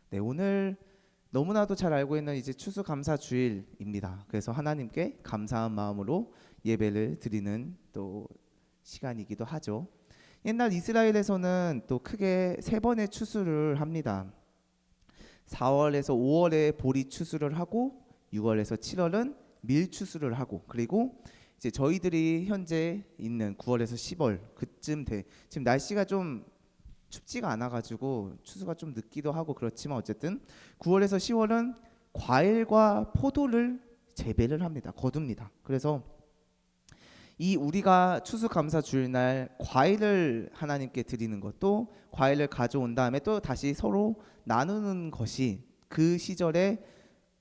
네, 오늘 너무나도 잘 알고 있는 이제 추수감사주일입니다. 그래서 하나님께 감사한 마음으로 예배를 드리는 또 시간이기도 하죠. 옛날 이스라엘에서는 또 크게 세 번의 추수를 합니다. 4월에서 5월에 보리 추수를 하고 6월에서 7월은 밀 추수를 하고, 그리고 이제 저희들이 현재 있는 9월에서 10월 그쯤 돼. 지금 날씨가 좀 춥지가 않아가지고 추수가 좀 늦기도 하고 그렇지만 어쨌든 9월에서 10월은 과일과 포도를 재배를 합니다. 거둡니다. 그래서 이 우리가 추수감사 주일날 과일을 하나님께 드리는 것도, 과일을 가져온 다음에 또 다시 서로 나누는 것이 그 시절에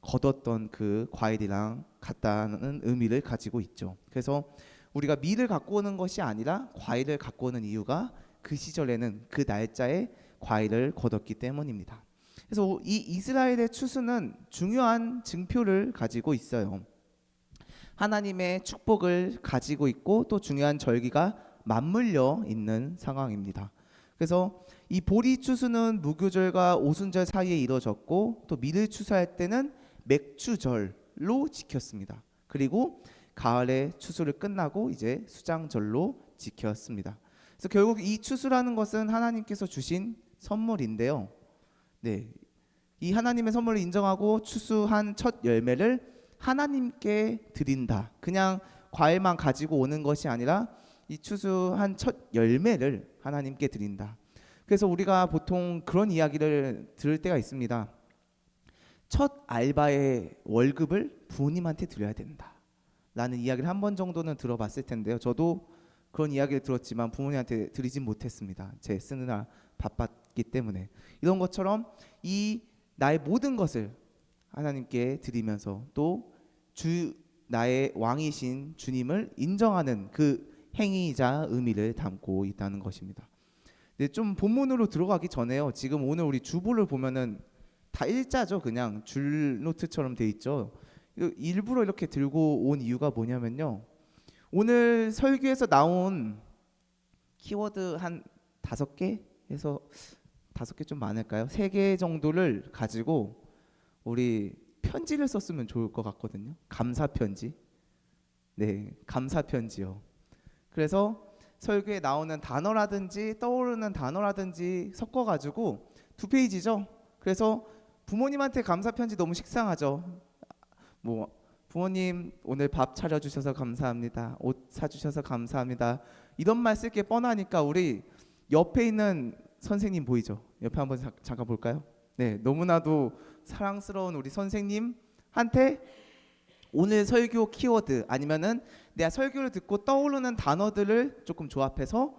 거뒀던 그 과일이랑 같다는 의미를 가지고 있죠. 그래서 우리가 밀을 갖고 오는 것이 아니라 과일을 갖고 오는 이유가 그 시절에는 그 날짜에 과일을 거뒀기 때문입니다. 그래서 이 이스라엘의 추수는 중요한 증표를 가지고 있어요. 하나님의 축복을 가지고 있고 또 중요한 절기가 맞물려 있는 상황입니다. 그래서 이 보리 추수는 무교절과 오순절 사이에 이루어졌고, 또 밀을 추수할 때는 맥추절로 지켰습니다. 그리고 가을에 추수를 끝나고 이제 수장절로 지켰습니다. 그래서 결국 이 추수라는 것은 하나님께서 주신 선물인데요. 네, 이 하나님의 선물을 인정하고 추수한 첫 열매를 하나님께 드린다. 그냥 과일만 가지고 오는 것이 아니라 이 추수한 첫 열매를 하나님께 드린다. 그래서 우리가 보통 그런 이야기를 들을 때가 있습니다. 첫 알바의 월급을 부모님한테 드려야 된다 라는 이야기를 한 번 정도는 들어봤을 텐데요. 저도 그런 이야기를 들었지만 부모님한테 드리진 못했습니다. 제 쓰느라 바빴기 때문에. 이런 것처럼 이 나의 모든 것을 하나님께 드리면서 또 나의 왕이신 주님을 인정하는 그 행위이자 의미를 담고 있다는 것입니다. 근데 좀 본문으로 들어가기 전에요. 지금 오늘 우리 주보를 보면은 다 일자죠. 그냥 줄 노트처럼 돼 있죠. 일부러 이렇게 들고 온 이유가 뭐냐면요. 오늘 설교에서 나온 키워드 한 5개에서 5개 좀 많을까요? 3개 정도를 가지고 우리 편지를 썼으면 좋을 것 같거든요. 감사 편지. 네, 감사 편지요. 그래서 설교에 나오는 단어라든지 떠오르는 단어라든지 섞어가지고 2페이지죠. 그래서 부모님한테 감사 편지 너무 식상하죠. 뭐 부모님 오늘 밥 차려주셔서 감사합니다. 옷 사주셔서 감사합니다. 이런 말 쓸 게 뻔하니까 우리 옆에 있는 선생님 보이죠? 옆에 한번 잠깐 볼까요? 네, 너무나도 사랑스러운 우리 선생님한테 오늘 설교 키워드 아니면은 내가 설교를 듣고 떠오르는 단어들을 조금 조합해서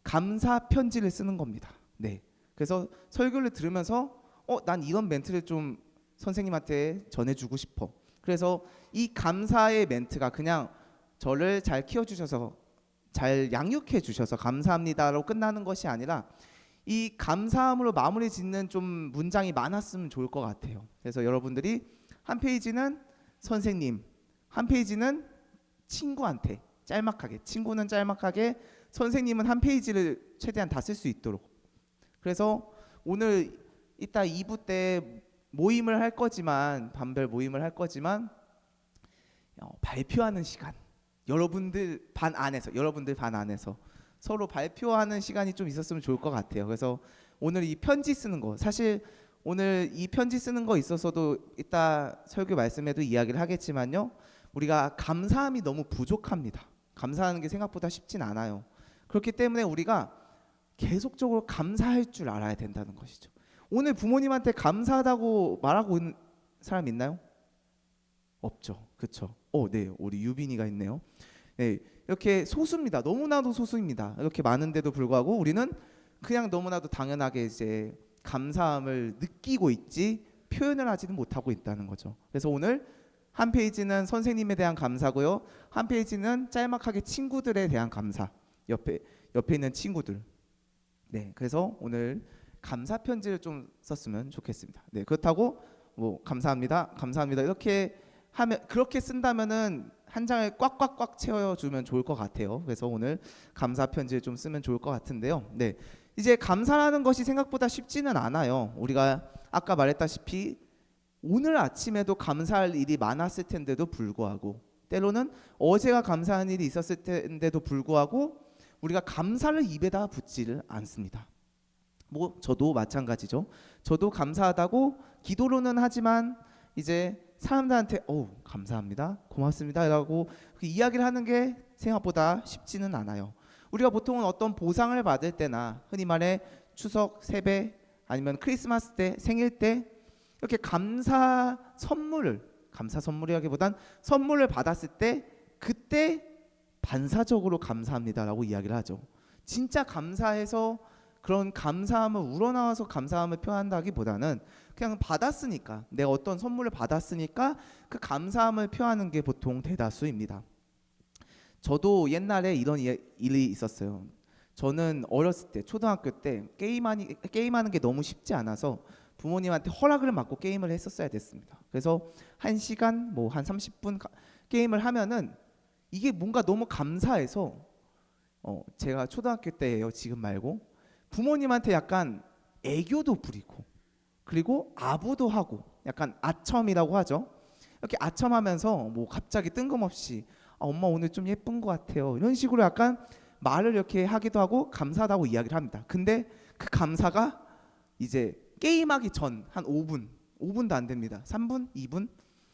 감사 편지를 쓰는 겁니다. 네, 그래서 설교를 들으면서 난 이런 멘트를 좀 선생님한테 전해주고 싶어. 그래서 이 감사의 멘트가 그냥 저를 잘 키워주셔서, 잘 양육해 주셔서 감사합니다로 끝나는 것이 아니라 이 감사함으로 마무리 짓는 좀 문장이 많았으면 좋을 것 같아요. 그래서 여러분들이 한 페이지는 선생님, 한 페이지는 친구한테 짤막하게, 친구는 짤막하게, 선생님은 한 페이지를 최대한 다 쓸 수 있도록. 그래서 오늘 이따 2부 때 모임을 할 거지만, 반별 모임을 할 거지만 발표하는 시간, 여러분들 반 안에서 서로 발표하는 시간이 좀 있었으면 좋을 것 같아요. 그래서 오늘 이 편지 쓰는 거, 사실 오늘 이 편지 쓰는 거 있어서도 이따 설교 말씀에도 이야기를 하겠지만요, 우리가 감사함이 너무 부족합니다. 감사하는 게 생각보다 쉽진 않아요. 그렇기 때문에 우리가 계속적으로 감사할 줄 알아야 된다는 것이죠. 오늘 부모님한테 감사하다고 말하고 있는 사람 있나요? 없죠. 그렇죠. 네, 우리 유빈이가 있네요. 네, 이렇게 소수입니다. 너무나도 소수입니다. 이렇게 많은데도 불구하고 우리는 그냥 너무나도 당연하게 이제 감사함을 느끼고 있지 표현을 하지는 못하고 있다는 거죠. 그래서 오늘 한 페이지는 선생님에 대한 감사고요, 한 페이지는 짤막하게 친구들에 대한 감사. 옆에 있는 친구들. 네, 그래서 오늘 감사 편지를 좀 썼으면 좋겠습니다. 네, 그렇다고 뭐 감사합니다, 감사합니다 이렇게 하면, 그렇게 쓴다면은 한 장을 꽉꽉꽉 채워주면 좋을 것 같아요. 그래서 오늘 감사 편지를 좀 쓰면 좋을 것 같은데요. 네, 이제 감사라는 것이 생각보다 쉽지는 않아요. 우리가 아까 말했다시피 오늘 아침에도 감사할 일이 많았을 텐데도 불구하고, 때로는 어제가 감사한 일이 있었을 텐데도 불구하고 우리가 감사를 입에다 붙지를 않습니다. 뭐 저도 마찬가지죠. 저도 감사하다고 기도로는 하지만 이제 사람들한테 감사합니다, 고맙습니다라고 이야기를 하는 게 생각보다 쉽지는 않아요. 우리가 보통은 어떤 보상을 받을 때나 흔히 말해 추석, 세배 아니면 크리스마스 때, 생일 때 이렇게 감사 선물이라기보단 선물을 받았을 때 그때 반사적으로 감사합니다라고 이야기를 하죠. 진짜 감사해서 그런 감사함을 우러나와서 감사함을 표한다기보다는 그냥 받았으니까, 내가 어떤 선물을 받았으니까 그 감사함을 표하는 게 보통 대다수입니다. 저도 옛날에 이런 일이 있었어요. 저는 어렸을 때, 초등학교 때 게임하는 게 너무 쉽지 않아서 부모님한테 허락을 받고 게임을 했었어야 됐습니다. 그래서 1시간 한 30분 게임을 하면은 이게 뭔가 너무 감사해서 제가 초등학교 때예요, 지금 말고, 부모님한테 약간 애교도 부리고 그리고 아부도 하고, 약간 아첨이라고 하죠. 이렇게 아첨하면서 갑자기 뜬금없이 엄마 오늘 좀 예쁜 것 같아요, 이런 식으로 약간 말을 이렇게 하기도 하고 감사하다고 이야기를 합니다. 근데 그 감사가 이제 게임하기 전 한 5분도 안 됩니다. 3분, 2분.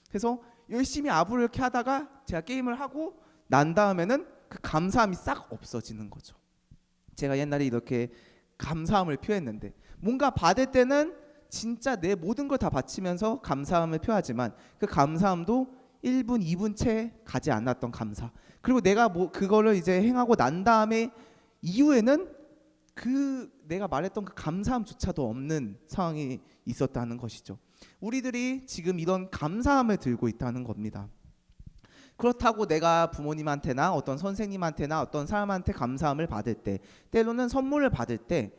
그래서 열심히 아부를 이렇게 하다가 제가 게임을 하고 난 다음에는 그 감사함이 싹 없어지는 거죠. 제가 옛날에 이렇게 감사함을 표했는데, 뭔가 받을 때는 진짜 내 모든 걸 다 바치면서 감사함을 표하지만 그 감사함도 1분, 2분 채 가지 않았던 감사. 그리고 내가 그거를 이제 행하고 난 다음에 이후에는 내가 말했던 그 감사함조차도 없는 상황이 있었다는 것이죠. 우리들이 지금 이런 감사함을 들고 있다는 겁니다. 그렇다고 내가 부모님한테나 어떤 선생님한테나 어떤 사람한테 감사함을 받을 때, 때로는 선물을 받을 때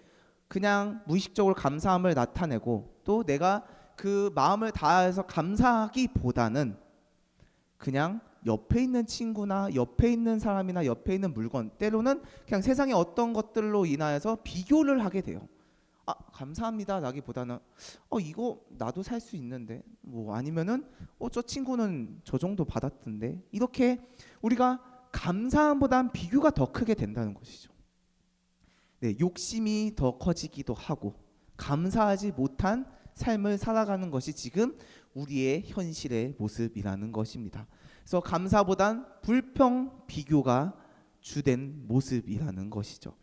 그냥 무의식적으로 감사함을 나타내고, 또 내가 그 마음을 다해서 감사하기보다는 그냥 옆에 있는 친구나 옆에 있는 사람이나 옆에 있는 물건, 때로는 그냥 세상의 어떤 것들로 인하여서 비교를 하게 돼요. 감사합니다 라기보다는 이거 나도 살 수 있는데, 아니면은 저 친구는 저 정도 받았던데, 이렇게 우리가 감사함보단 비교가 더 크게 된다는 것이죠. 네, 욕심이 더 커지기도 하고 감사하지 못한 삶을 살아가는 것이 지금 우리의 현실의 모습이라는 것입니다. 그래서 감사보단 불평, 비교가 주된 모습이라는 것이죠.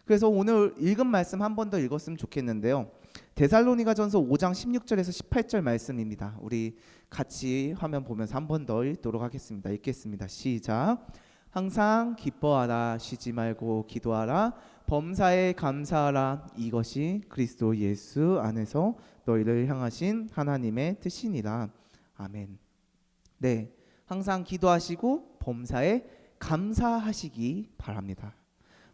그래서 오늘 읽은 말씀 한 번 더 읽었으면 좋겠는데요. 데살로니가전서 5장 16절에서 18절 말씀입니다. 우리 같이 화면 보면서 한 번 더 읽도록 하겠습니다. 읽겠습니다. 시작. 항상 기뻐하라, 쉬지 말고 기도하라, 범사에 감사하라, 이것이 그리스도 예수 안에서 너희를 향하신 하나님의 뜻이니라. 아멘. 네, 항상 기도하시고 범사에 감사하시기 바랍니다.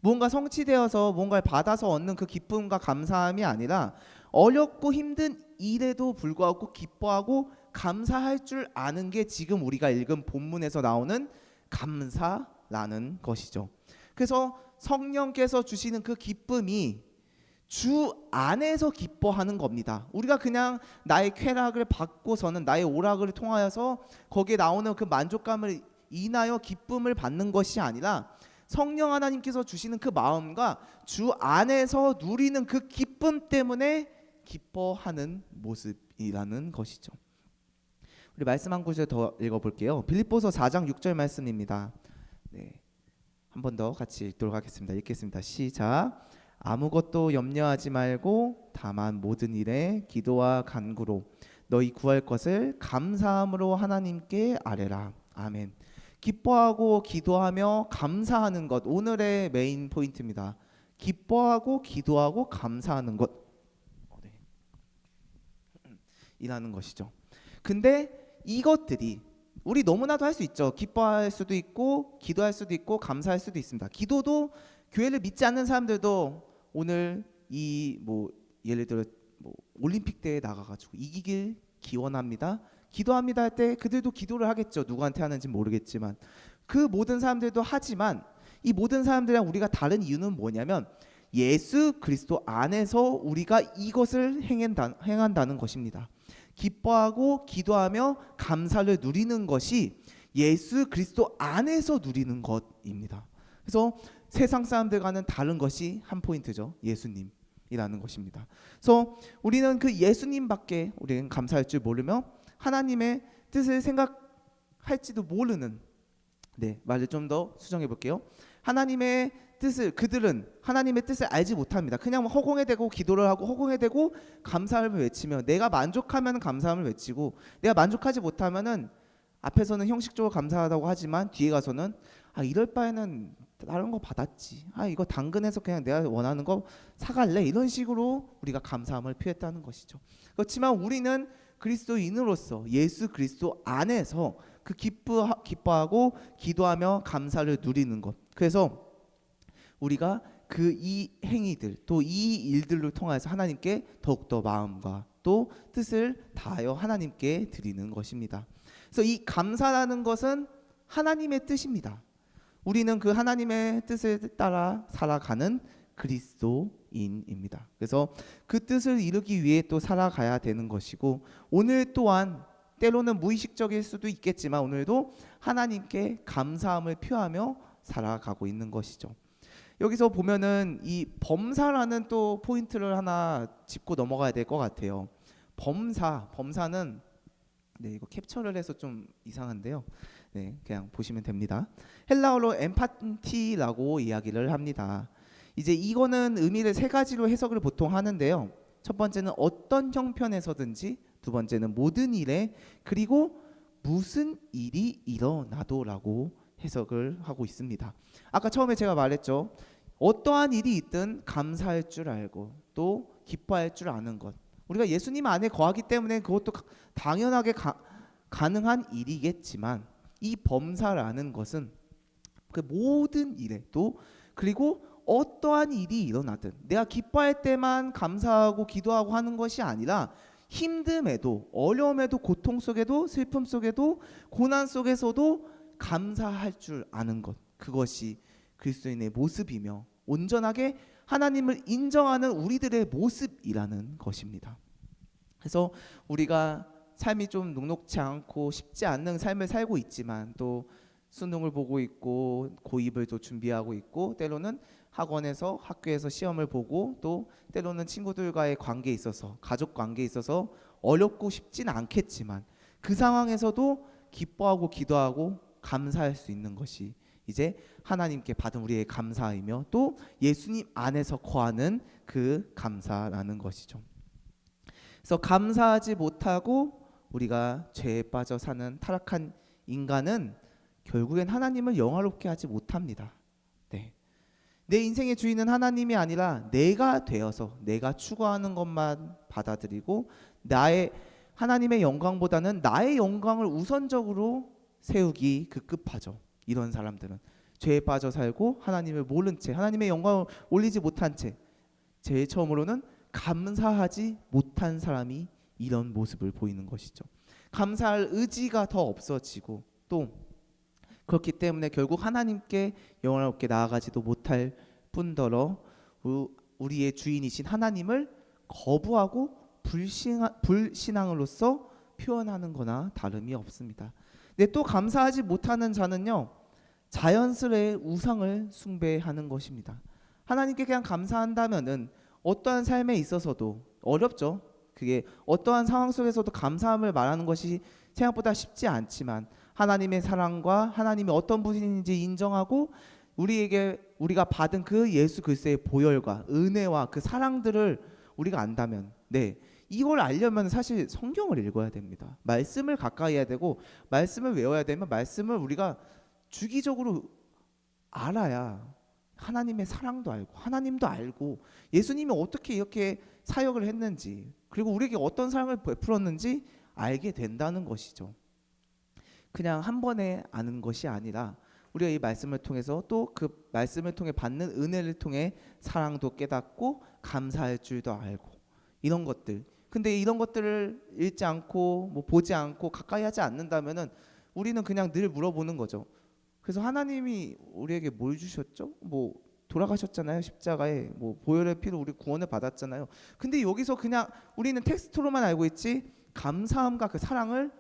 무언가 성취되어서 뭔가를 받아서 얻는 그 기쁨과 감사함이 아니라 어렵고 힘든 일에도 불구하고 기뻐하고 감사할 줄 아는 게 지금 우리가 읽은 본문에서 나오는 감사라는 것이죠. 그래서 성령께서 주시는 그 기쁨이 주 안에서 기뻐하는 겁니다. 우리가 그냥 나의 쾌락을 받고서는, 나의 오락을 통하여서 거기에 나오는 그 만족감을 인하여 기쁨을 받는 것이 아니라 성령 하나님께서 주시는 그 마음과 주 안에서 누리는 그 기쁨 때문에 기뻐하는 모습이라는 것이죠. 우리 말씀 한 구절 더 읽어볼게요. 빌립보서 4장 6절 말씀입니다. 네, 한 번 더 같이 읽도록 하겠습니다. 읽겠습니다. 시작. 아무것도 염려하지 말고 다만 모든 일에 기도와 간구로 너희 구할 것을 감사함으로 하나님께 아뢰라. 아멘. 기뻐하고 기도하며 감사하는 것, 오늘의 메인 포인트입니다. 기뻐하고 기도하고 감사하는 것, 이라는 것이죠. 근데 이것들이 우리 너무나도 할 수 있죠. 기뻐할 수도 있고 기도할 수도 있고 감사할 수도 있습니다. 기도도 교회를 믿지 않는 사람들도 오늘 예를 들어 올림픽 대회에 나가가지고 이기길 기원합니다, 기도합니다 할 때 그들도 기도를 하겠죠. 누구한테 하는지 모르겠지만 그 모든 사람들도 하지만 이 모든 사람들이랑 우리가 다른 이유는 뭐냐면 예수 그리스도 안에서 우리가 이것을 행한다는 것입니다. 기뻐하고 기도하며 감사를 누리는 것이 예수 그리스도 안에서 누리는 것입니다. 그래서 세상 사람들과는 다른 것이 한 포인트죠. 예수님이라는 것입니다. 그래서 우리는 그 예수님밖에 우리는 감사할 줄 모르며 하나님의 뜻을 생각할지도 모르는, 말을 좀 더 수정해 볼게요. 하나님의 뜻을, 그들은 하나님의 뜻을 알지 못합니다. 그냥 허공에 대고 기도를 하고 허공에 대고 감사함을 외치며, 내가 만족하면 감사함을 외치고, 내가 만족하지 못하면은 앞에서는 형식적으로 감사하다고 하지만 뒤에 가서는 이럴 바에는 다른 거 받았지, 이거 당근에서 그냥 내가 원하는 거 사갈래, 이런 식으로 우리가 감사함을 표했다는 것이죠. 그렇지만 우리는 그리스도인으로서 예수 그리스도 안에서 그 기뻐하고 기도하며 감사를 누리는 것, 그래서 우리가 그 이 행위들 또 이 일들로 통해서 하나님께 더욱더 마음과 또 뜻을 다하여 하나님께 드리는 것입니다. 그래서 이 감사라는 것은 하나님의 뜻입니다. 우리는 그 하나님의 뜻을 따라 살아가는 그리스도인입니다. 그래서 그 뜻을 이루기 위해 또 살아가야 되는 것이고, 오늘 또한 때로는 무의식적일 수도 있겠지만 오늘도 하나님께 감사함을 표하며 살아가고 있는 것이죠. 여기서 보면은 이 범사라는 또 포인트를 하나 짚고 넘어가야 될 것 같아요. 범사는 이거 캡처를 해서 좀 이상한데요. 그냥 보시면 됩니다. 헬라어로 엠파티라고 이야기를 합니다. 이제 이거는 의미를 세 가지로 해석을 보통 하는데요. 첫 번째는 어떤 형편에서든지, 두 번째는 모든 일에, 그리고 무슨 일이 일어나도라고 해석을 하고 있습니다. 아까 처음에 제가 말했죠. 어떠한 일이 있든 감사할 줄 알고 또 기뻐할 줄 아는 것. 우리가 예수님 안에 거하기 때문에 그것도 당연하게 가능한 일이겠지만, 이 범사라는 것은 그 모든 일에 또, 그리고 어떠한 일이 일어나든 내가 기뻐할 때만 감사하고 기도하고 하는 것이 아니라 힘듦에도, 어려움에도, 고통 속에도, 슬픔 속에도, 고난 속에서도 감사할 줄 아는 것, 그것이 그리스도인의 모습이며 온전하게 하나님을 인정하는 우리들의 모습이라는 것입니다. 그래서 우리가 삶이 좀 녹록지 않고 쉽지 않는 삶을 살고 있지만, 또 수능을 보고 있고 고입을 또 준비하고 있고, 때로는 학원에서 학교에서 시험을 보고, 또 때로는 친구들과의 관계에 있어서, 가족 관계에 있어서 어렵고 쉽지는 않겠지만 그 상황에서도 기뻐하고 기도하고 감사할 수 있는 것이 이제 하나님께 받은 우리의 감사이며 또 예수님 안에서 거하는 그 감사라는 것이죠. 그래서 감사하지 못하고 우리가 죄에 빠져 사는 타락한 인간은 결국엔 하나님을 영화롭게 하지 못합니다. 내 인생의 주인은 하나님이 아니라 내가 되어서 내가 추구하는 것만 받아들이고, 하나님의 영광보다는 나의 영광을 우선적으로 세우기 급급하죠. 이런 사람들은 죄에 빠져 살고 하나님을 모른 채, 하나님의 영광을 올리지 못한 채, 제일 처음으로는 감사하지 못한 사람이 이런 모습을 보이는 것이죠. 감사할 의지가 더 없어지고, 또 그렇기 때문에 결국 하나님께 영원롭게 나아가지도 못할 뿐더러 우리의 주인이신 하나님을 거부하고 불신앙으로서 표현하는 거나 다름이 없습니다. 근데 또 감사하지 못하는 자는요, 자연스레 우상을 숭배하는 것입니다. 하나님께 그냥 감사한다면은 어떠한 삶에 있어서도 어렵죠. 그게 어떠한 상황 속에서도 감사함을 말하는 것이 생각보다 쉽지 않지만, 하나님의 사랑과 하나님이 어떤 분인지 인정하고 우리가 받은 그 예수 그리스도의 보혈과 은혜와 그 사랑들을 우리가 안다면, 이걸 알려면 사실 성경을 읽어야 됩니다. 말씀을 가까이 해야 되고, 말씀을 외워야 되면 말씀을 우리가 주기적으로 알아야 하나님의 사랑도 알고 하나님도 알고 예수님이 어떻게 이렇게 사역을 했는지, 그리고 우리에게 어떤 사랑을 베풀었는지 알게 된다는 것이죠. 그냥 한 번에 아는 것이 아니라 우리가 이 말씀을 통해서 또 그 말씀을 통해 받는 은혜를 통해 사랑도 깨닫고 감사할 줄도 알고, 이런 것들. 근데 이런 것들을 읽지 않고 보지 않고 가까이 하지 않는다면은 우리는 그냥 늘 물어보는 거죠. 그래서 하나님이 우리에게 뭘 주셨죠? 돌아가셨잖아요. 십자가에 뭐 보혈의 피로 우리 구원을 받았잖아요. 근데 여기서 그냥 우리는 텍스트로만 알고 있지 감사함과 그 사랑을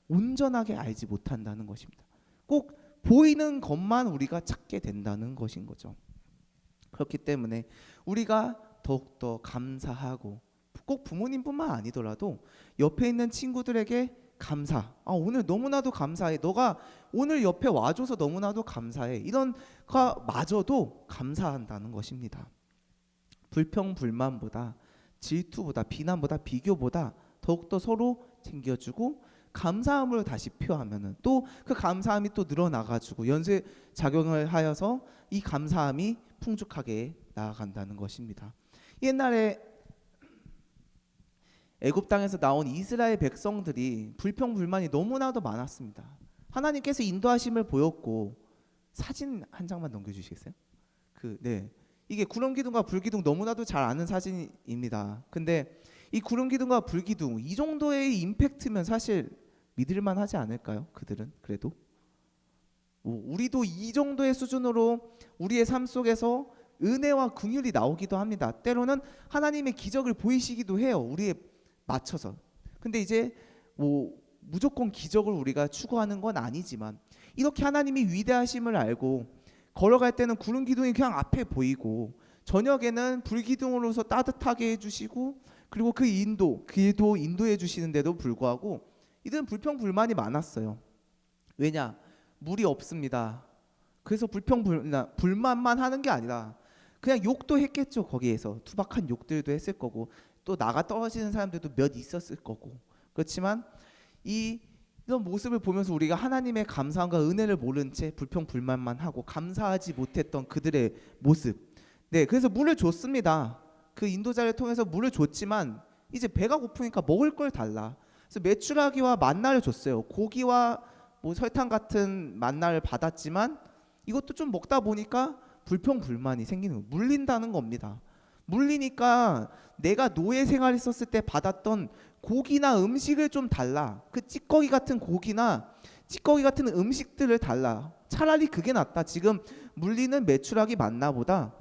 온전하게 알지 못한다는 것입니다. 꼭 보이는 것만 우리가 찾게 된다는 것인 거죠. 그렇기 때문에 우리가 더욱더 감사하고 꼭 부모님뿐만 아니더라도 옆에 있는 친구들에게 감사. 오늘 너무나도 감사해. 너가 오늘 옆에 와줘서 너무나도 감사해. 이런 거마저도 감사한다는 것입니다. 불평불만보다 질투보다 비난보다 비교보다 더욱더 서로 챙겨주고 감사함을 다시 표하면은 또 그 감사함이 또 늘어나가지고 연쇄 작용을 하여서 이 감사함이 풍족하게 나아간다는 것입니다. 옛날에 애굽 땅에서 나온 이스라엘 백성들이 불평불만이 너무나도 많았습니다. 하나님께서 인도하심을 보였고 사진 한 장만 넘겨주시겠어요? 이게 구름 기둥과 불 기둥 너무나도 잘 아는 사진입니다. 근데 이 구름 기둥과 불 기둥 이 정도의 임팩트면 사실 믿을만 하지 않을까요? 그들은 그래도 우리도 이 정도의 수준으로 우리의 삶 속에서 은혜와 긍휼이 나오기도 합니다. 때로는 하나님의 기적을 보이시기도 해요. 우리에 맞춰서. 근데 이제 무조건 기적을 우리가 추구하는 건 아니지만 이렇게 하나님이 위대하심을 알고 걸어갈 때는 구름 기둥이 그냥 앞에 보이고 저녁에는 불 기둥으로서 따뜻하게 해주시고 그리고 그 길도 인도해 주시는데도 불구하고 이들은 불평불만이 많았어요. 왜냐? 물이 없습니다. 그래서 불만만 하는 게 아니라 그냥 욕도 했겠죠. 거기에서 투박한 욕들도 했을 거고 또 나가 떨어지는 사람들도 몇 있었을 거고. 그렇지만 이런 모습을 보면서 우리가 하나님의 감사함과 은혜를 모른 채 불평불만만 하고 감사하지 못했던 그들의 모습. 그래서 물을 줬습니다. 그 인도자를 통해서 물을 줬지만 이제 배가 고프니까 먹을 걸 달라. 그래서 메추라기와 만나를 줬어요. 고기와 설탕 같은 만나를 받았지만 이것도 좀 먹다 보니까 불평불만이 생기는 거예요. 물린다는 겁니다. 물리니까 내가 노예 생활했었을 때 받았던 고기나 음식을 좀 달라. 그 찌꺼기 같은 고기나 찌꺼기 같은 음식들을 달라. 차라리 그게 낫다. 지금 물리는 메추라기 만나보다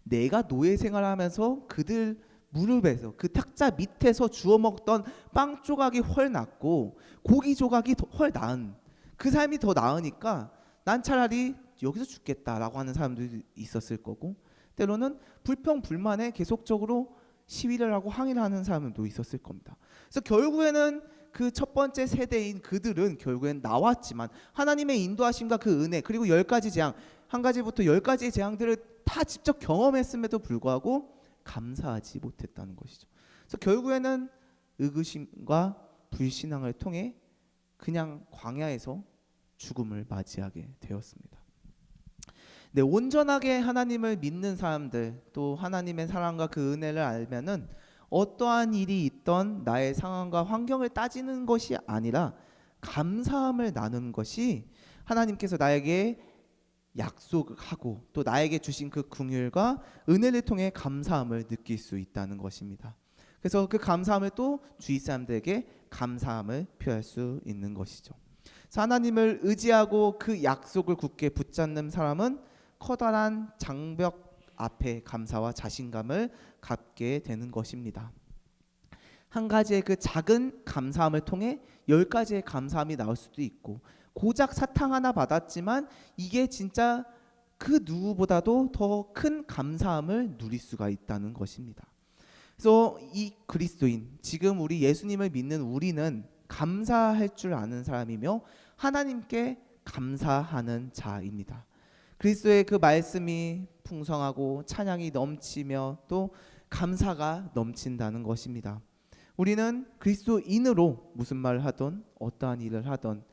내가 노예 생활하면서 그들 무릎에서 그 탁자 밑에서 주워 먹던 빵 조각이 훨 낫고 고기 조각이 훨 나은 그 삶이 더 나으니까 난 차라리 여기서 죽겠다라고 하는 사람들이 있었을 거고 때로는 불평불만에 계속적으로 시위를 하고 항의를 하는 사람도 있었을 겁니다. 그래서 결국에는 그 첫 번째 세대인 그들은 결국엔 나왔지만 하나님의 인도하심과 그 은혜 그리고 10가지 재앙 한 가지부터 10가지의 재앙들을 다 직접 경험했음에도 불구하고 감사하지 못했다는 것이죠. 그래서 결국에는 의구심과 불신앙을 통해 그냥 광야에서 죽음을 맞이하게 되었습니다. 온전하게 하나님을 믿는 사람들 또 하나님의 사랑과 그 은혜를 알면은 어떠한 일이 있던 나의 상황과 환경을 따지는 것이 아니라 감사함을 나누는 것이 하나님께서 나에게 약속하고 또 나에게 주신 그 긍휼과 은혜를 통해 감사함을 느낄 수 있다는 것입니다. 그래서 그 감사함을 또 주위 사람들에게 감사함을 표할 수 있는 것이죠. 그래서 하나님을 의지하고 그 약속을 굳게 붙잡는 사람은 커다란 장벽 앞에 감사와 자신감을 갖게 되는 것입니다. 한 가지의 그 작은 감사함을 통해 10가지의 감사함이 나올 수도 있고 고작 사탕 하나 받았지만 이게 진짜 그 누구보다도 더 큰 감사함을 누릴 수가 있다는 것입니다. 그래서 이 그리스도인 지금 우리 예수님을 믿는 우리는 감사할 줄 아는 사람이며 하나님께 감사하는 자입니다. 그리스도의 그 말씀이 풍성하고 찬양이 넘치며 또 감사가 넘친다는 것입니다. 우리는 그리스도인으로 무슨 말을 하든 어떠한 일을 하든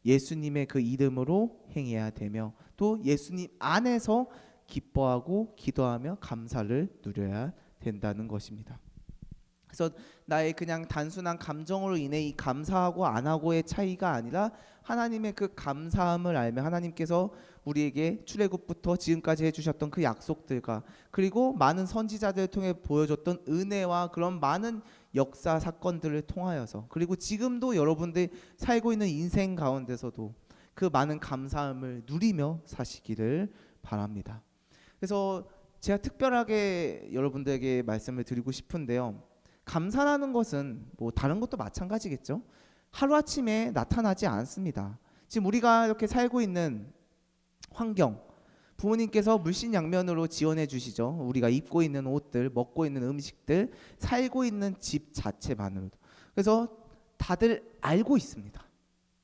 예수님의 그 이름으로 행해야 되며 또 예수님 안에서 기뻐하고 기도하며 감사를 누려야 된다는 것입니다. 그래서 나의 그냥 단순한 감정으로 인해 이 감사하고 안 하고의 차이가 아니라 하나님의 그 감사함을 알며 하나님께서 우리에게 출애굽부터 지금까지 해주셨던 그 약속들과 그리고 많은 선지자들을 통해 보여줬던 은혜와 그런 많은 역사 사건들을 통하여서 그리고 지금도 여러분들이 살고 있는 인생 가운데서도 그 많은 감사함을 누리며 사시기를 바랍니다. 그래서 제가 특별하게 여러분들에게 말씀을 드리고 싶은데요. 감사라는 것은 뭐 다른 것도 마찬가지겠죠. 하루아침에 나타나지 않습니다. 지금 우리가 이렇게 살고 있는 환경, 부모님께서 물신양면으로 지원해 주시죠. 우리가 입고 있는 옷들, 먹고 있는 음식들, 살고 있는 집 자체만으로도. 그래서 다들 알고 있습니다.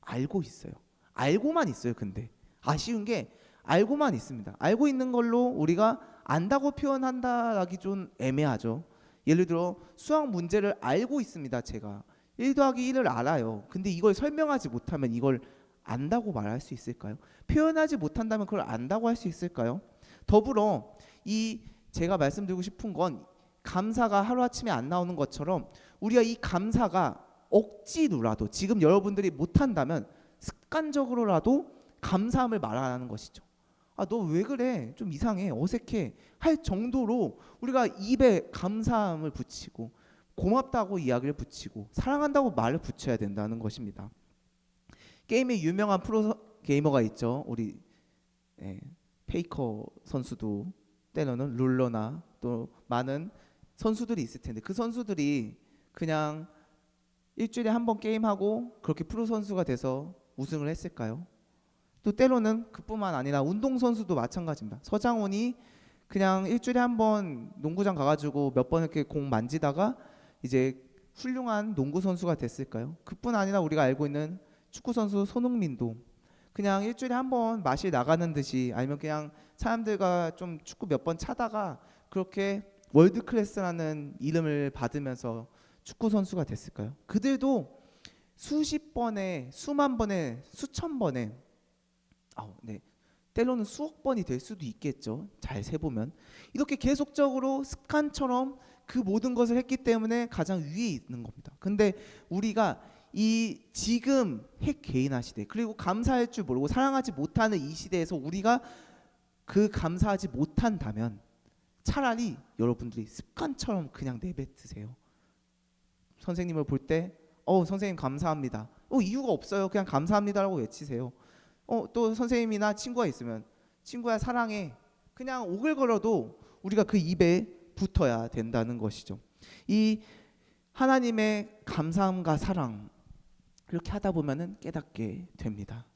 알고 있어요. 알고만 있어요. 근데 아쉬운 게 알고만 있습니다. 알고 있는 걸로 우리가 안다고 표현한다라기 좀 애매하죠. 예를 들어 수학 문제를 알고 있습니다. 제가 1 더하기 1을 알아요. 근데 이걸 설명하지 못하면 이걸 안다고 말할 수 있을까요? 표현하지 못한다면 그걸 안다고 할 수 있을까요? 더불어 이 제가 말씀드리고 싶은 건 감사가 하루아침에 안 나오는 것처럼 우리가 이 감사가 억지로라도 지금 여러분들이 못한다면 습관적으로라도 감사함을 말하는 것이죠. 아, 너 왜 그래? 좀 이상해. 어색해. 할 정도로 우리가 입에 감사함을 붙이고 고맙다고 이야기를 붙이고 사랑한다고 말을 붙여야 된다는 것입니다. 게임에 유명한 프로 게이머가 있죠. 우리 페이커 선수도 때로는 룰러나 또 많은 선수들이 있을 텐데 그 선수들이 그냥 일주일에 한 번 게임하고 그렇게 프로 선수가 돼서 우승을 했을까요? 또 때로는 그뿐만 아니라 운동선수도 마찬가지입니다. 서장훈이 그냥 일주일에 한 번 농구장 가가지고 몇 번 이렇게 공 만지다가 이제 훌륭한 농구 선수가 됐을까요? 그뿐 아니라 우리가 알고 있는 축구 선수 손흥민도 그냥 일주일에 한 번 마실 나가는 듯이 아니면 그냥 사람들과 좀 축구 몇 번 차다가 그렇게 월드 클래스라는 이름을 받으면서 축구 선수가 됐을까요? 그들도 수십 번에 수만 번에 수천 번에 때로는 수억 번이 될 수도 있겠죠. 잘 세보면 이렇게 계속적으로 습관처럼 그 모든 것을 했기 때문에 가장 위에 있는 겁니다. 근데 우리가 이 지금 핵 개인화 시대 그리고 감사할 줄 모르고 사랑하지 못하는 이 시대에서 우리가 그 감사하지 못한다면 차라리 여러분들이 습관처럼 그냥 내뱉으세요. 선생님을 볼 때 선생님 감사합니다. 이유가 없어요. 그냥 감사합니다라고 외치세요. 또 선생님이나 친구가 있으면 친구야 사랑해. 그냥 오글거려도 우리가 그 입에 붙어야 된다는 것이죠. 이 하나님의 감사함과 사랑 이렇게 하다 보면은 깨닫게 됩니다.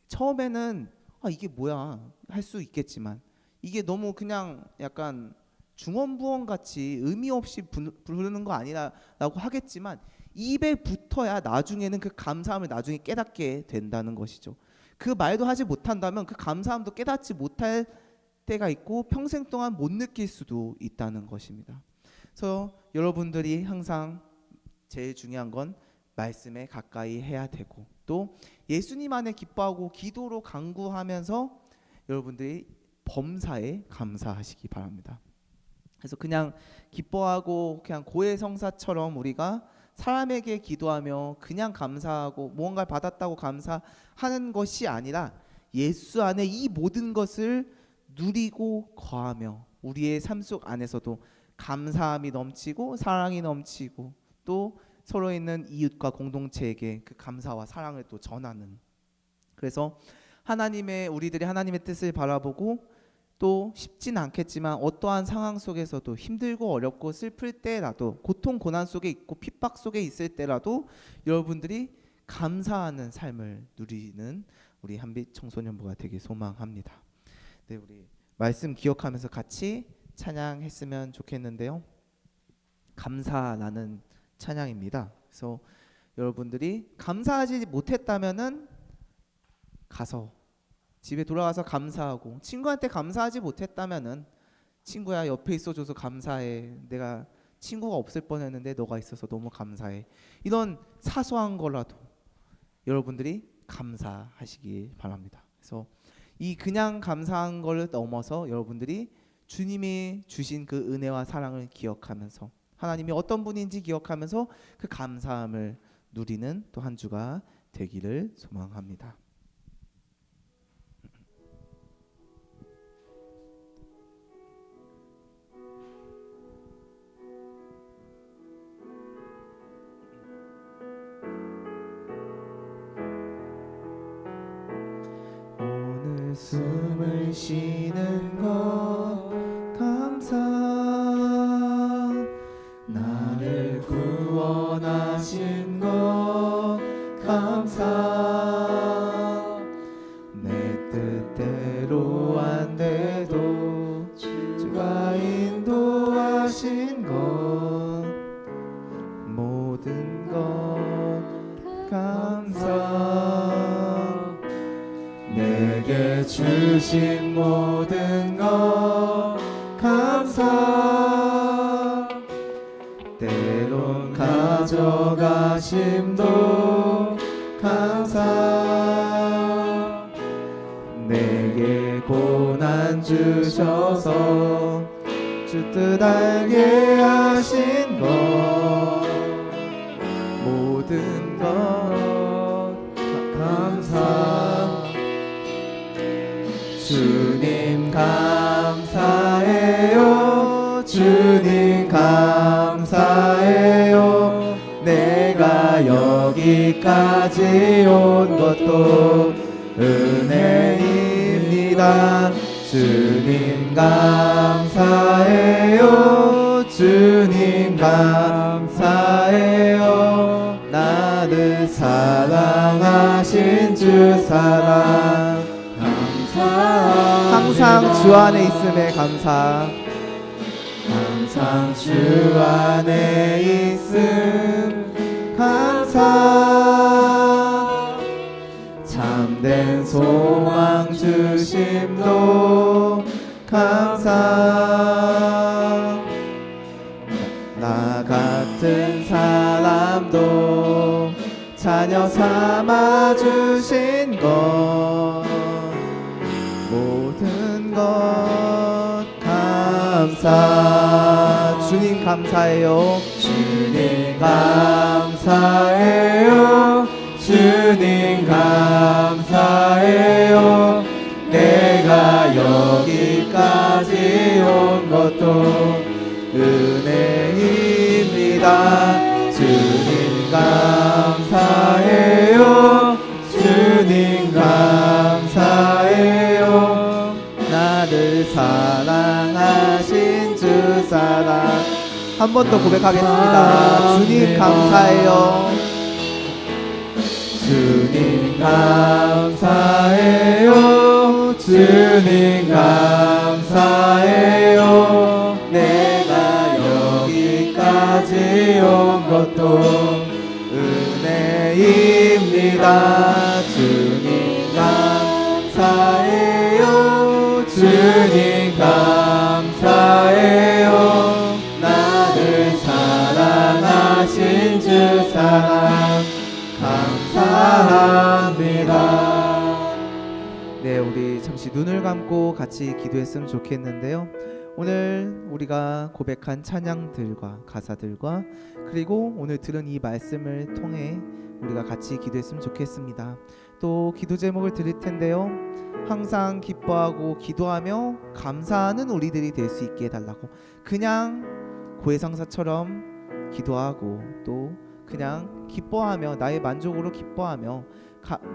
처음에는 이게 뭐야 할 수 있겠지만 이게 너무 그냥 약간 중언부언 같이 의미 없이 부르는 거 아니라고 하겠지만 입에 붙어야 나중에는 그 감사함을 나중에 깨닫게 된다는 것이죠. 그 말도 하지 못한다면 그 감사함도 깨닫지 못할 때가 있고 평생 동안 못 느낄 수도 있다는 것입니다. 그래서 여러분들이 항상 제일 중요한 건 말씀에 가까이 해야 되고 또 예수님 안에 기뻐하고 기도로 간구하면서 여러분들이 범사에 감사하시기 바랍니다. 그래서 그냥 기뻐하고 그냥 고해성사처럼 우리가 사람에게 기도하며 그냥 감사하고 무언가를 받았다고 감사하는 것이 아니라 예수 안에 이 모든 것을 누리고 거하며 우리의 삶 속 안에서도 감사함이 넘치고 사랑이 넘치고 또 서로 있는 이웃과 공동체에게 그 감사와 사랑을 또 전하는 그래서 우리들이 하나님의 뜻을 바라보고 또 쉽진 않겠지만 어떠한 상황 속에서도 힘들고 어렵고 슬플 때라도 고통 고난 속에 있고 핍박 속에 있을 때라도 여러분들이 감사하는 삶을 누리는 우리 한빛 청소년부가 되길 소망합니다. 네, 우리 말씀 기억하면서 같이 찬양했으면 좋겠는데요. 감사라는 찬양입니다. 그래서 여러분들이 감사하지 못했다면은 가서 집에 돌아가서 감사하고 친구한테 감사하지 못했다면은 친구야 옆에 있어줘서 감사해. 내가 친구가 없을 뻔했는데 너가 있어서 너무 감사해. 이런 사소한 거라도 여러분들이 감사하시길 바랍니다. 그래서 이 그냥 감사한 걸 넘어서 여러분들이 주님이 주신 그 은혜와 사랑을 기억하면서 하나님이 어떤 분인지 기억하면서 그 감사함을 누리는 또 한 주가 되기를 소망합니다. 오늘 숨을 쉬는 것 감사, 나를 구원하신 것 감사, 내 뜻대로 안 돼도 주가 인도하신 것 모든 것 감사, 내게 주신 모든 것 감사, 때론 가져가심도 감사, 내게 고난 주셔서 주 뜻 알게 하신 것 모든 것 감사, 주님 감사해요, 주님 감사해요, 내가 여기까지 온 것도 은혜입니다. 주님 감사해요, 주님 감사해요, 나를 사랑하신 주 사랑 감사, 항상 주 안에 있음에 감사, 항상 주 안에 있음 감사, 참된 소망 주심도 감사, 나 같은 사람도 자녀 삼아 주신 것 모든 것 감사, 주님 감사해요, 주님 감사해요, 주님 감사해요, 내가 여기까지 온 것도 은혜입니다. 주님 감사해요, 주님 감사해요, 나를 사랑하신 주 사랑. 한 번 더 고백하겠습니다. 주님 감사해요, 주님 감사해요, 주님 감사해요, 내가 여기까지 온 것도 은혜입니다. 주님 감사해요, 주님 감사해요, 나를 사랑하신 주 사랑 감사합니다. 네, 우리 잠시 눈을 감고 같이 기도했으면 좋겠는데요. 오늘 우리가 고백한 찬양들과 가사들과 그리고 오늘 들은 이 말씀을 통해 우리가 같이 기도했으면 좋겠습니다. 또 기도 제목을 드릴 텐데요. 항상 기뻐하고 기도하며 감사하는 우리들이 될 수 있게 해달라고. 그냥 고해성사처럼 기도하고 또 그냥 기뻐하며 나의 만족으로 기뻐하며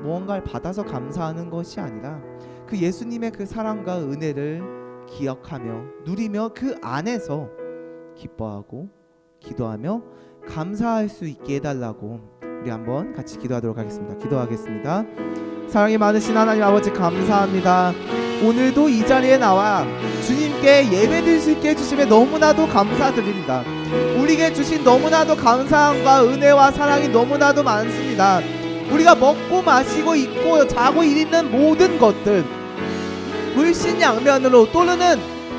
무언가를 받아서 감사하는 것이 아니라 그 예수님의 그 사랑과 은혜를 기억하며 누리며 그 안에서 기뻐하고 기도하며 감사할 수 있게 해달라고 우리 한번 같이 기도하도록 하겠습니다. 기도하겠습니다. 사랑이 많으신 하나님 아버지 감사합니다. 오늘도 이 자리에 나와 주님께 예배드릴 수 있게 해주심에 너무나도 감사드립니다. 우리에게 주신 너무나도 감사함과 은혜와 사랑이 너무나도 많습니다. 우리가 먹고 마시고 입고 자고 일있는 모든 것들 물신양면으로 또는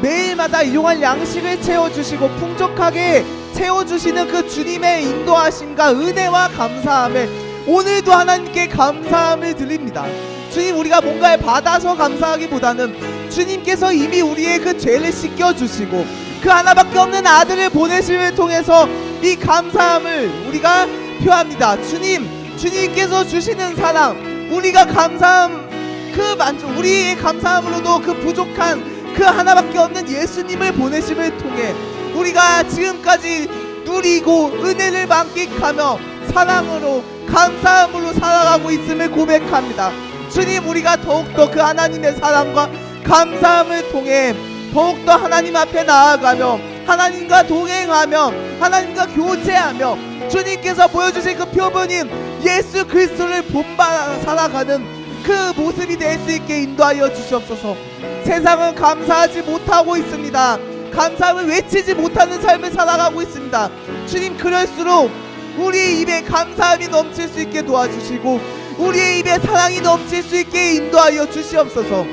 매일마다 일용할 양식을 채워주시고 풍족하게 채워주시는 그 주님의 인도하심과 은혜와 감사함에 오늘도 하나님께 감사함을 드립니다. 주님, 우리가 뭔가를 받아서 감사하기보다는 주님께서 이미 우리의 그 죄를 씻겨주시고 그 하나밖에 없는 아들을 보내심을 통해서 이 감사함을 우리가 표합니다. 주님께서 주시는 사랑, 우리가 감사함 그 만족, 우리의 감사함으로도 그 부족한 그 하나밖에 없는 예수님을 보내심을 통해 우리가 지금까지 누리고 은혜를 만끽하며 사랑으로 감사함으로 살아가고 있음을 고백합니다. 주님, 우리가 더욱더 그 하나님의 사랑과 감사함을 통해 더욱더 하나님 앞에 나아가며 하나님과 동행하며 하나님과 교제하며 주님께서 보여주신 그 표본인 예수 그리스도를 본받아 살아가는 그 모습이 될 수 있게 인도하여 주시옵소서. 세상은 감사하지 못하고 있습니다. 감사함을 외치지 못하는 삶을 살아가고 있습니다. 주님, 그럴수록 우리의 입에 감사함이 넘칠 수 있게 도와주시고 우리의 입에 사랑이 넘칠 수 있게 인도하여 주시옵소서.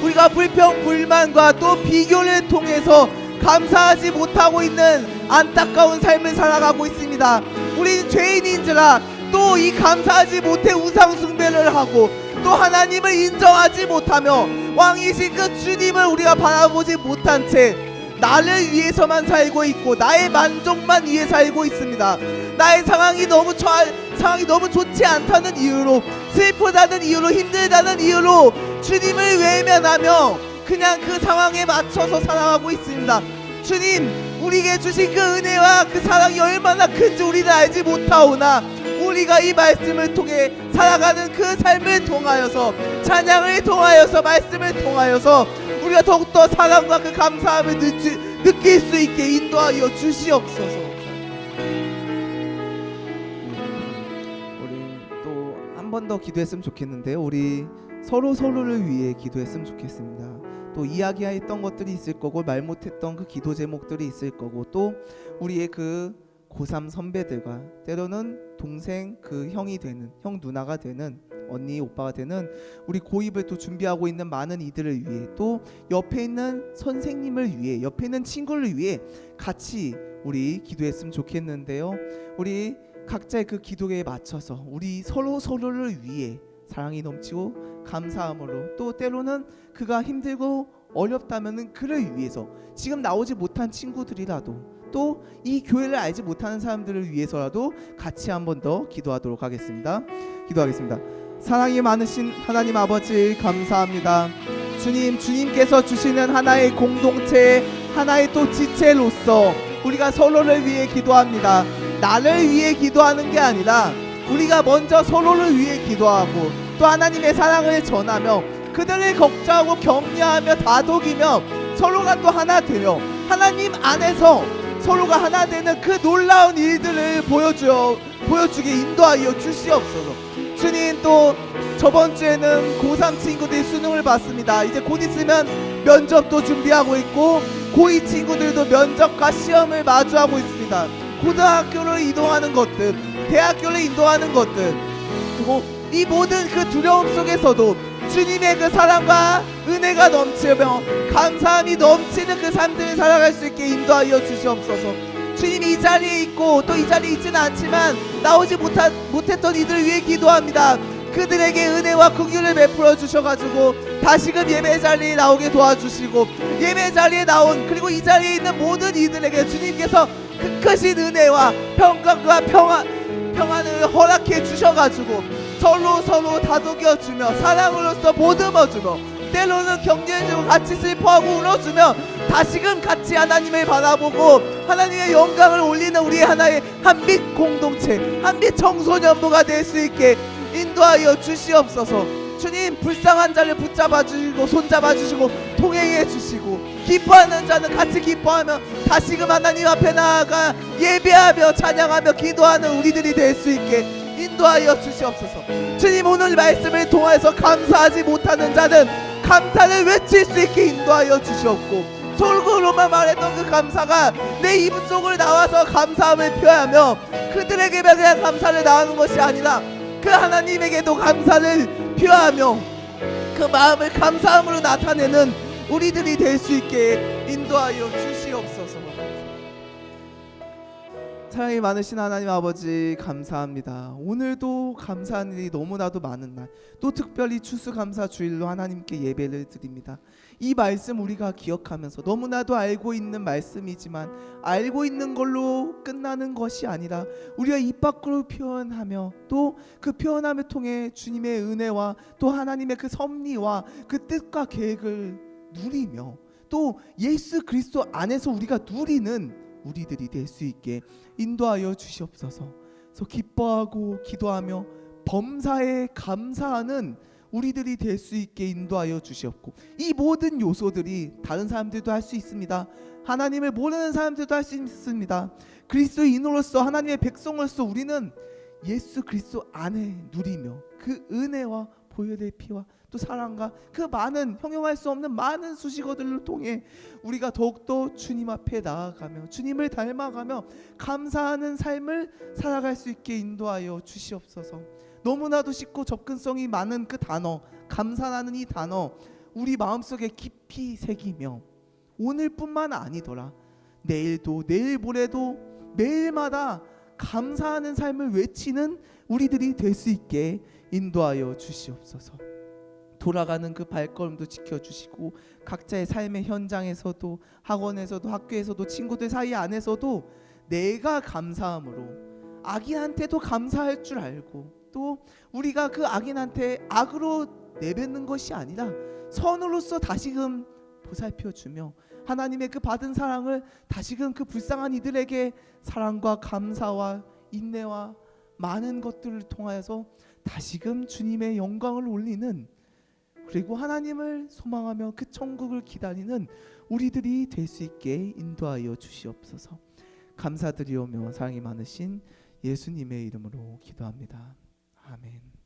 우리가 불평 불만과 또 비교를 통해서 감사하지 못하고 있는 안타까운 삶을 살아가고 있습니다. 우리는 죄인인지라 또 이 감사하지 못해 우상 숭배를 하고 또 하나님을 인정하지 못하며 왕이신 그 주님을 우리가 바라보지 못한 채 나를 위해서만 살고 있고 나의 만족만 위해 살고 있습니다. 나의 상황이 너무 좋지 않다는 이유로, 슬프다는 이유로, 힘들다는 이유로 주님을 외면하며 그냥 그 상황에 맞춰서 살아가고 있습니다. 주님, 우리에게 주신 그 은혜와 그 사랑이 얼마나 큰지 우리는 알지 못하오나 우리가 이 말씀을 통해 살아가는 그 삶을 통하여서, 찬양을 통하여서, 말씀을 통하여서 우리가 더욱더 사랑과 그 감사함을 느낄 수 있게 인도하여 주시옵소서. 우리 또 한 번 더 기도했으면 좋겠는데요. 우리 서로를 위해 기도했으면 좋겠습니다. 또 이야기했던 것들이 있을 거고 말 못했던 그 기도 제목들이 있을 거고 또 우리의 그 고3 선배들과 때로는 동생 그 형이 되는, 형 누나가 되는, 언니 오빠가 되는 우리 고2을 또 준비하고 있는 많은 이들을 위해, 또 옆에 있는 선생님을 위해, 옆에 있는 친구를 위해 같이 우리 기도했으면 좋겠는데요. 우리 각자의 그 기도에 맞춰서 우리 서로를 위해 사랑이 넘치고 감사함으로, 또 때로는 그가 힘들고 어렵다면은 그를 위해서, 지금 나오지 못한 친구들이라도 또 이 교회를 알지 못하는 사람들을 위해서라도 같이 한 번 더 기도하도록 하겠습니다. 기도하겠습니다. 사랑이 많으신 하나님 아버지, 감사합니다. 주님께서 주시는 하나의 공동체, 하나의 또 지체로서 우리가 서로를 위해 기도합니다. 나를 위해 기도하는 게 아니라 우리가 먼저 서로를 위해 기도하고 또 하나님의 사랑을 전하며 그들을 걱정하고 격려하며 다독이며 서로가 또 하나 되며 하나님 안에서 서로가 하나 되는 그 놀라운 일들을 보여주게 인도하여 주시옵소서. 주님, 또 저번 주에는 고3 친구들이 수능을 봤습니다. 이제 곧 있으면 면접도 준비하고 있고 고2 친구들도 면접과 시험을 마주하고 있습니다. 고등학교를 이동하는 것들, 대학교를 인도하는 것들, 그리고 이 모든 그 두려움 속에서도 주님의 그 사랑과 은혜가 넘치며 감사함이 넘치는 그 삶들을 살아갈 수 있게 인도하여 주시옵소서. 주님, 이 자리에 있고 또 이 자리에 있지는 않지만 나오지 못했던 이들을 위해 기도합니다. 그들에게 은혜와 긍휼을 베풀어 주셔가지고 다시금 예배 자리에 나오게 도와주시고, 예배 자리에 나온 그리고 이 자리에 있는 모든 이들에게 주님께서 그 크신 은혜와 평강과 평안을 허락해 주셔가지고 서로 다독여주며 사랑으로서 보듬어주며 때로는 격려해주고 같이 슬퍼하고 울어주며 다시금 같이 하나님을 바라보고 하나님의 영광을 올리는 우리의 하나의 한빛 공동체, 한빛 청소년부가 될 수 있게 인도하여 주시옵소서. 주님, 불쌍한 자를 붙잡아 주시고 손잡아 주시고 동행해 주시고 기뻐하는 자는 같이 기뻐하며 다시금 하나님 앞에 나아가 예배하며 찬양하며 기도하는 우리들이 될 수 있게 인도하여 주시옵소서. 주님, 오늘 말씀을 통해서 감사하지 못하는 자는 감사를 외칠 수 있게 인도하여 주시옵고, 속으로만 말했던 그 감사가 내 입 속을 나와서 감사함을 표하며 그들에게만 그냥 감사를 나누는 것이 아니라 그 하나님에게도 감사를 표하며 그 마음을 감사함으로 나타내는 우리들이 될 수 있게 인도하여 주시옵소서. 사랑이 많으신 하나님 아버지, 감사합니다. 오늘도 감사한 일이 너무나도 많은 날, 또 특별히 추수감사 주일로 하나님께 예배를 드립니다. 이 말씀 우리가 기억하면서 너무나도 알고 있는 말씀이지만 알고 있는 걸로 끝나는 것이 아니라 우리가 입 밖으로 표현하며 또 그 표현함을 통해 주님의 은혜와 또 하나님의 그 섭리와 그 뜻과 계획을 누리며 또 예수 그리스도 안에서 우리가 누리는 우리들이 될 수 있게 인도하여 주시옵소서. 그래서 기뻐하고 기도하며 범사에 감사하는 우리들이 될 수 있게 인도하여 주시옵고, 이 모든 요소들이 다른 사람들도 할 수 있습니다. 하나님을 모르는 사람들도 할 수 있습니다. 그리스도인으로서 하나님의 백성으로서 우리는 예수 그리스도 안에 누리며 그 은혜와 보혈의 피와 또 사랑과 그 많은 형용할 수 없는 많은 수식어들을 통해 우리가 더욱더 주님 앞에 나아가며 주님을 닮아가며 감사하는 삶을 살아갈 수 있게 인도하여 주시옵소서. 너무나도 쉽고 접근성이 많은 그 단어, 감사라는 이 단어, 우리 마음속에 깊이 새기며 오늘뿐만 아니더라 내일도 내일 모레도 매일마다 감사하는 삶을 외치는 우리들이 될 수 있게 인도하여 주시옵소서. 돌아가는 그 발걸음도 지켜주시고 각자의 삶의 현장에서도 학원에서도 학교에서도 친구들 사이 안에서도 내가 감사함으로 악인한테도 감사할 줄 알고, 또 우리가 그 악인한테 악으로 내뱉는 것이 아니라 선으로서 다시금 보살펴주며 하나님의 그 받은 사랑을 다시금 그 불쌍한 이들에게 사랑과 감사와 인내와 많은 것들을 통하여서 다시금 주님의 영광을 올리는, 그리고 하나님을 소망하며 그 천국을 기다리는 우리들이 될 수 있게 인도하여 주시옵소서. 감사드리오며 사랑이 많으신 예수님의 이름으로 기도합니다. 아멘.